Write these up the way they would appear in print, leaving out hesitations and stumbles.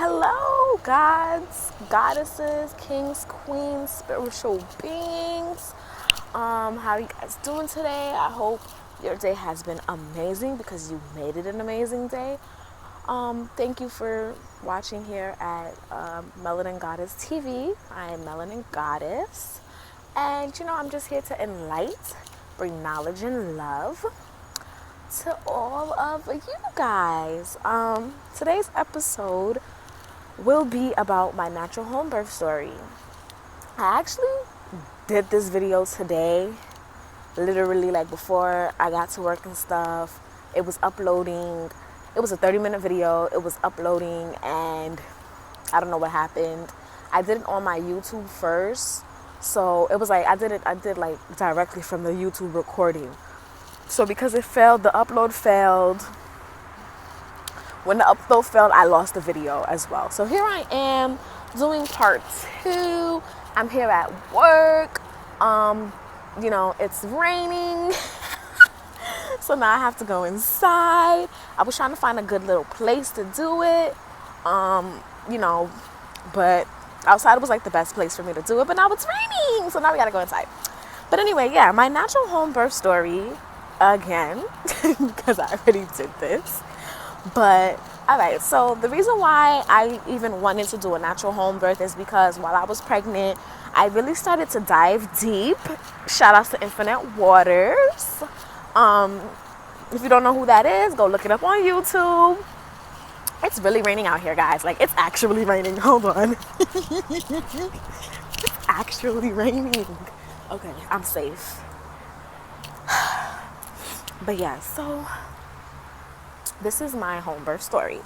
Hello, gods, goddesses, kings, queens, spiritual beings. How are you guys doing today? I hope your day has been amazing because you made it an amazing day. Thank you for watching here at Melanin Goddess TV. I am Melanin Goddess, and I'm just here to enlighten, bring knowledge and love to all of you guys. Today's episode will be about my natural home birth story. I actually did this video today, literally like before I got to work and stuff. It was uploading. It was a 30-minute video. It was uploading and I don't know what happened. I did it on my YouTube first. So it was like I did like directly from the YouTube recording. So because it failed, the upload failed. When the upload failed, I lost the video as well. So here I am doing part 2. I'm here at work. It's raining. So now I have to go inside. I was trying to find a good little place to do it. But outside was like the best place for me to do it. But now it's raining. So now we gotta go inside. But anyway, yeah, my natural home birth story again, because I already did this. But all right, so the reason why I even wanted to do a natural home birth is because while I was pregnant, I really started to dive deep. Shout outs to Infinite Waters. If you don't know who that is, go look it up on YouTube. It's really raining out here, guys. Like, it's actually raining. Hold on. It's actually raining. Okay, I'm safe. But yeah, so this is my home birth story.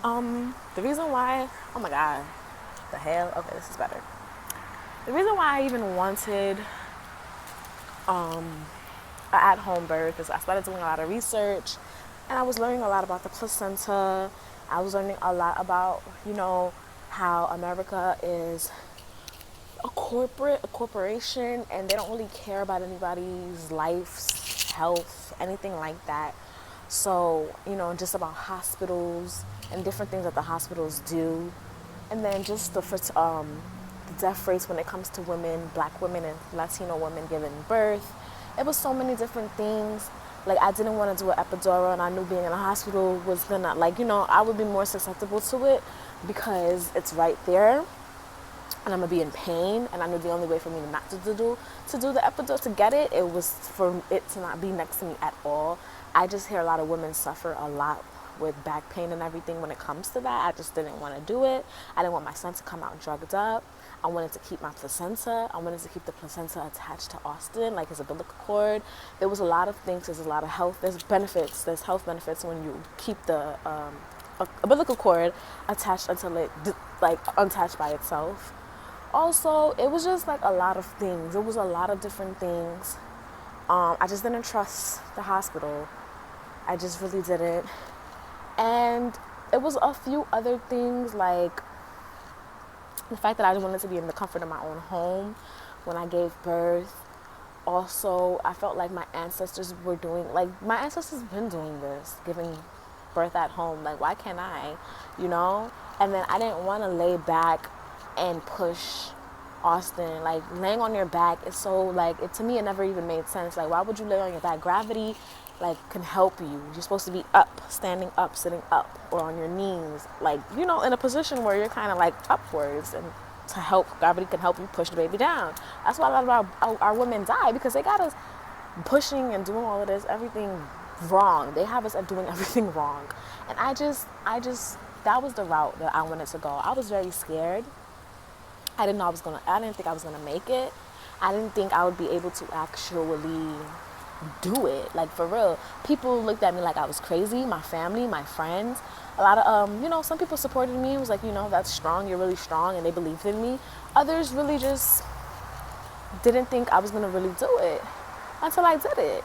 The reason why, oh my God, the hell? Okay, this is better. The reason why I even wanted an at-home birth is I started doing a lot of research and I was learning a lot about the placenta. I was learning a lot about, how America is a corporation, and they don't really care about anybody's life, health, anything like that. So, just about hospitals and different things that the hospitals do. And then just the death rates when it comes to women, black women and Latino women giving birth. It was so many different things. Like, I didn't want to do an epidural, and I knew being in a hospital was gonna, I would be more susceptible to it because it's right there. And I'm gonna be in pain, and I knew the only way for me not to do the epidural, to get it, it was for it to not be next to me at all. I just hear a lot of women suffer a lot with back pain and everything when it comes to that. I just didn't want to do it. I didn't want my son to come out drugged up. I wanted to keep my placenta. I wanted to keep the placenta attached to Austin, like his umbilical cord. There was a lot of things. There's a lot of health. There's benefits. There's health benefits when you keep the umbilical cord attached until it untouched by itself. Also, it was just like a lot of things. It was a lot of different things. I just didn't trust the hospital. I just really didn't. And it was a few other things, like the fact that I just wanted to be in the comfort of my own home when I gave birth. Also, I felt like my ancestors were doing, my ancestors been doing this, giving birth at home. Like, why can't I, And then I didn't want to lay back and push Austin. Like, laying on your back is so, to me, it never even made sense. Like, why would you lay on your back? Gravity, can help you. You're supposed to be up, standing up, sitting up, or on your knees. In a position where you're kind of, upwards, and to help, gravity can help you push the baby down. That's why a lot of our women die, because they got us pushing and doing all of this, everything wrong. They have us doing everything wrong. And I just, that was the route that I wanted to go. I was very scared. I didn't think I was gonna make it. I didn't think I would be able to actually do it, for real. People looked at me like I was crazy. My family, my friends, a lot of some people supported me. It was like, that's strong, you're really strong, and they believed in me. Others really just didn't think I was gonna really do it until I did it.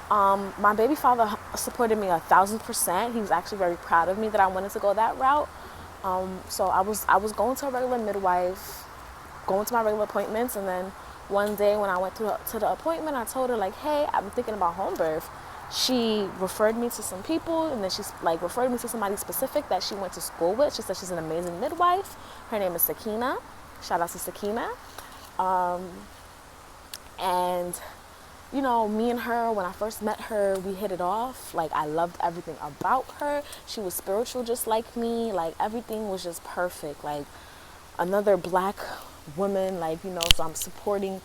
My baby father supported me 1,000%. He was actually very proud of me that I wanted to go that route. So I was going to a regular midwife, going to my regular appointments, and then one day when I went to the appointment, I told her, hey, I'm thinking about home birth. She referred me to some people, and then she's like referred me to somebody specific that she went to school with. She said she's an amazing midwife. Her name is Sakina. Shout out to Sakina. And you know, me and her, when I first met her, we hit it off. Like, I loved everything about her. She was spiritual just like me. Like, everything was just perfect. Like, another black woman, like, you know, so I'm supporting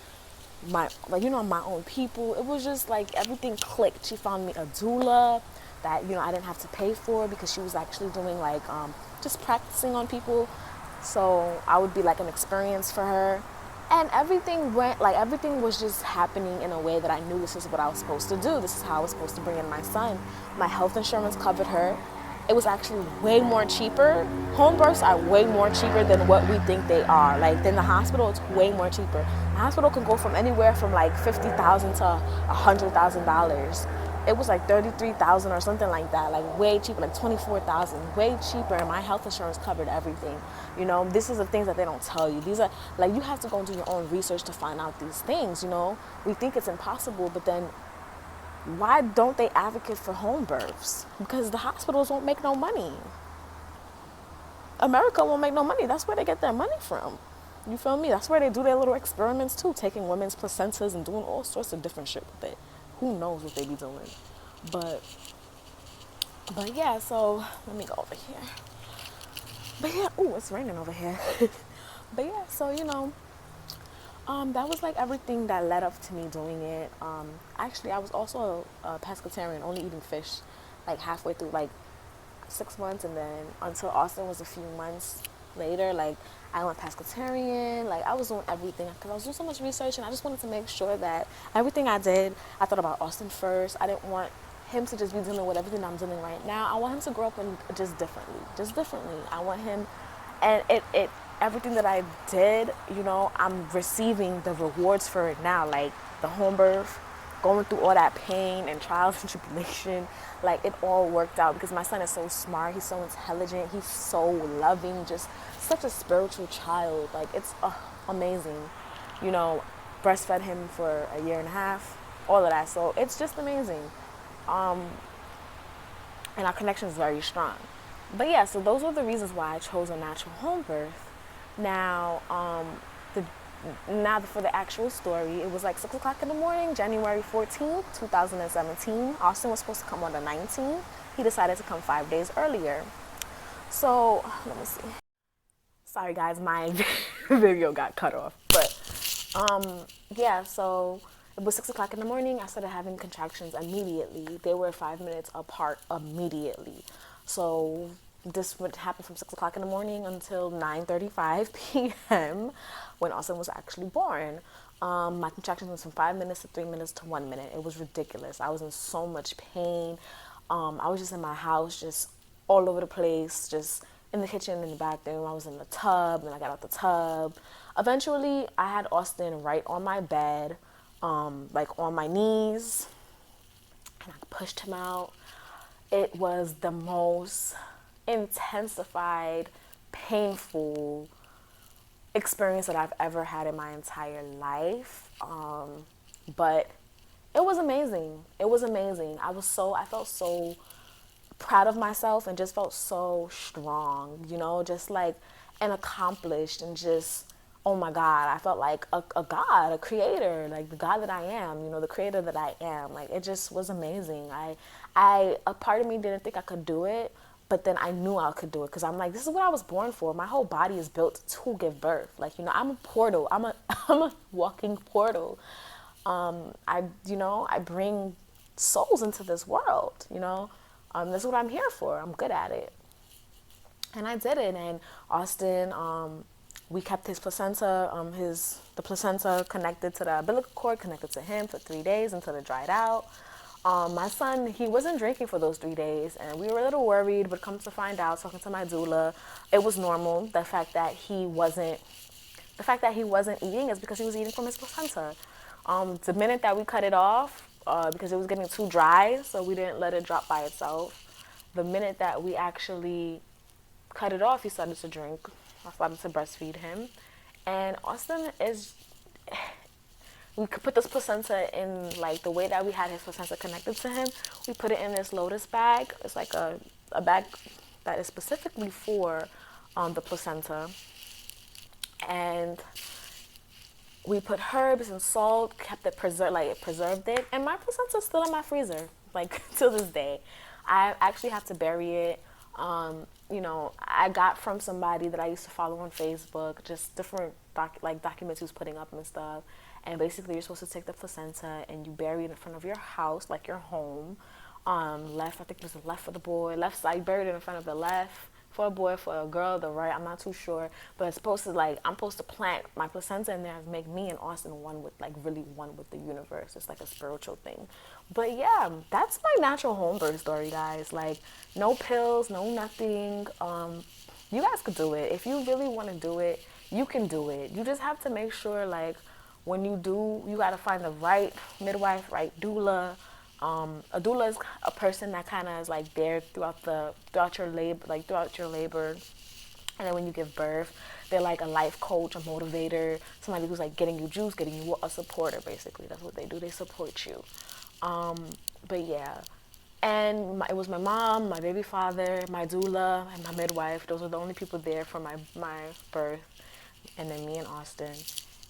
my, like, you know, my own people. It was just like everything clicked. She found me a doula that, you know, I didn't have to pay for because she was actually doing like just practicing on people. So I would be like an experience for her. And everything went, like, everything was just happening in a way that I knew this is what I was supposed to do. This is how I was supposed to bring in my son. My health insurance covered her. It was actually way more cheaper. Home births are way more cheaper than what we think they are. Like, than the hospital, it's way more cheaper. The hospital can go from anywhere from like $50,000 to $100,000. It was like 33,000 or something like that, like way cheaper, like 24,000, way cheaper, and my health insurance covered everything. You know, this is the things that they don't tell you. These are, like, you have to go and do your own research to find out these things, you know. We think it's impossible, but then why don't they advocate for home births? Because the hospitals won't make no money. America won't make no money. That's where they get their money from. You feel me? That's where they do their little experiments too, taking women's placentas and doing all sorts of different shit with it. Who knows what they be doing? But yeah, so let me go over here. But yeah, ooh, it's raining over here. But yeah, so you know, that was like everything that led up to me doing it. Actually, I was also a pescatarian, only eating fish, like halfway through like 6 months, and then until Austin was a few months later, like I went pescatarian. Like I was doing everything because I was doing so much research, and I just wanted to make sure that everything I did, I thought about Austin first. I didn't want him to just be dealing with everything I'm dealing right now. I want him to grow up and just differently. I want him, and it everything that I did, you know, I'm receiving the rewards for it now. Like the home birth, going through all that pain and trials and tribulation, like it all worked out because my son is so smart, he's so intelligent, he's so loving, just such a spiritual child. Like it's amazing. You know, breastfed him for a year and a half, all of that. So it's just amazing. And our connection is very strong. But yeah, so those were the reasons why I chose a natural home birth. Now, for the actual story, it was like 6 o'clock in the morning, January 14th, 2017. Austin was supposed to come on the 19th. He decided to come 5 days earlier. So, let me see. Sorry guys, my video got cut off. But, yeah, so it was 6 o'clock in the morning. I started having contractions immediately. They were 5 minutes apart immediately. So this would happen from 6 o'clock in the morning until 9:35 p.m. when Austin was actually born. My contractions went from 5 minutes to 3 minutes to 1 minute. It was ridiculous. I was in so much pain. I was just in my house, just all over the place, just in the kitchen, in the bathroom. I was in the tub, then I got out the tub. Eventually, I had Austin right on my bed, like on my knees, and I pushed him out. It was the most intensified, painful experience that I've ever had in my entire life. But it was amazing. It was amazing. I felt so proud of myself and just felt so strong, you know, just like and accomplished and just, oh my God, I felt like a God, a creator, like the God that I am, you know, the creator that I am. Like it just was amazing. A part of me didn't think I could do it, but then I knew I could do it because I'm like, this is what I was born for. My whole body is built to give birth. Like, you know, I'm a portal. I'm a walking portal. I bring souls into this world, you know. That's what I'm here for. I'm good at it. And I did it. And Austin, we kept his placenta, the placenta connected to the umbilical cord, connected to him for 3 days until it dried out. My son, he wasn't drinking for those 3 days, and we were a little worried, but come to find out, talking to my doula, it was normal. The fact that he wasn't eating is because he was eating from his placenta. The minute that we cut it off, because it was getting too dry, so we didn't let it drop by itself. The minute that we actually cut it off, he started to drink. I started to breastfeed him. And Austin is, we could put this placenta in, like, the way that we had his placenta connected to him. We put it in this lotus bag. It's like a bag that is specifically for the placenta. And we put herbs and salt, kept it preserved, like it preserved it. And my placenta's still in my freezer, like till this day. I actually have to bury it. You know, I got from somebody that I used to follow on Facebook, just different documents he was putting up and stuff. And basically, you're supposed to take the placenta and you bury it in front of your house, like your home. Left, I think there's a left for the boy, left side, buried it in front of the left for a boy, for a girl, the right, I'm not too sure. But it's supposed to, like, I'm supposed to plant my placenta in there and make me and Austin one with, like, really one with the universe. It's like a spiritual thing. But yeah, that's my natural home birth story, guys. Like, no pills, no nothing. You guys could do it. If you really want to do it, you can do it. You just have to make sure, like, when you do, you got to find the right midwife, right doula. A doula is a person that kind of is like there throughout your labor, and then when you give birth, they're like a life coach, a motivator, somebody who's like getting you juice, getting you a supporter. Basically, that's what they do. They support you. But yeah, and it was my mom, my baby father, my doula, and my midwife. Those were the only people there for my birth, and then me and Austin.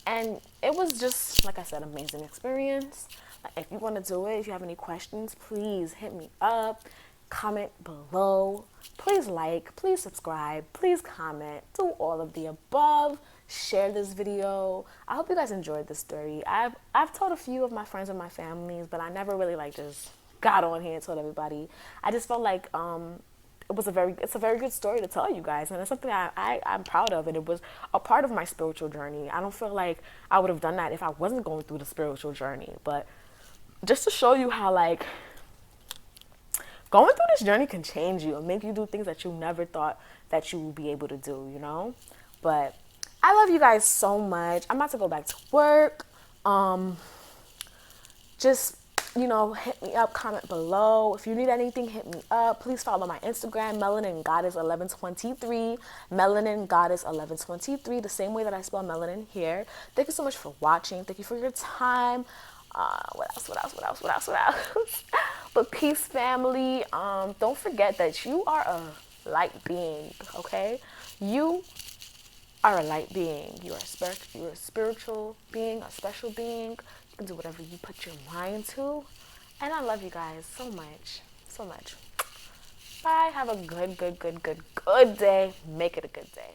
And it was just, like I said, amazing experience. If you want to do it, if you have any questions, please hit me up, comment below, please like, please subscribe, please comment, do all of the above, share this video. I hope you guys enjoyed this story. I've told a few of my friends and my families, but I never really like just got on here and told everybody. I just felt like it's a very good story to tell you guys, and it's something I'm proud of, and it was a part of my spiritual journey. I don't feel like I would have done that if I wasn't going through the spiritual journey, but just to show you how, like, going through this journey can change you and make you do things that you never thought that you would be able to do, you know? But I love you guys so much. I'm about to go back to work. Just, you know, hit me up, comment below. If you need anything, hit me up. Please follow my Instagram, Melanin Goddess 1123. Melanin Goddess 1123, the same way that I spell melanin here. Thank you so much for watching. Thank you for your time. What else? But peace, family. Don't forget that you are a light being, okay? You are a light being. You are a spiritual being, a special being. You can do whatever you put your mind to. And I love you guys so much. So much. Bye. Have a good day. Make it a good day.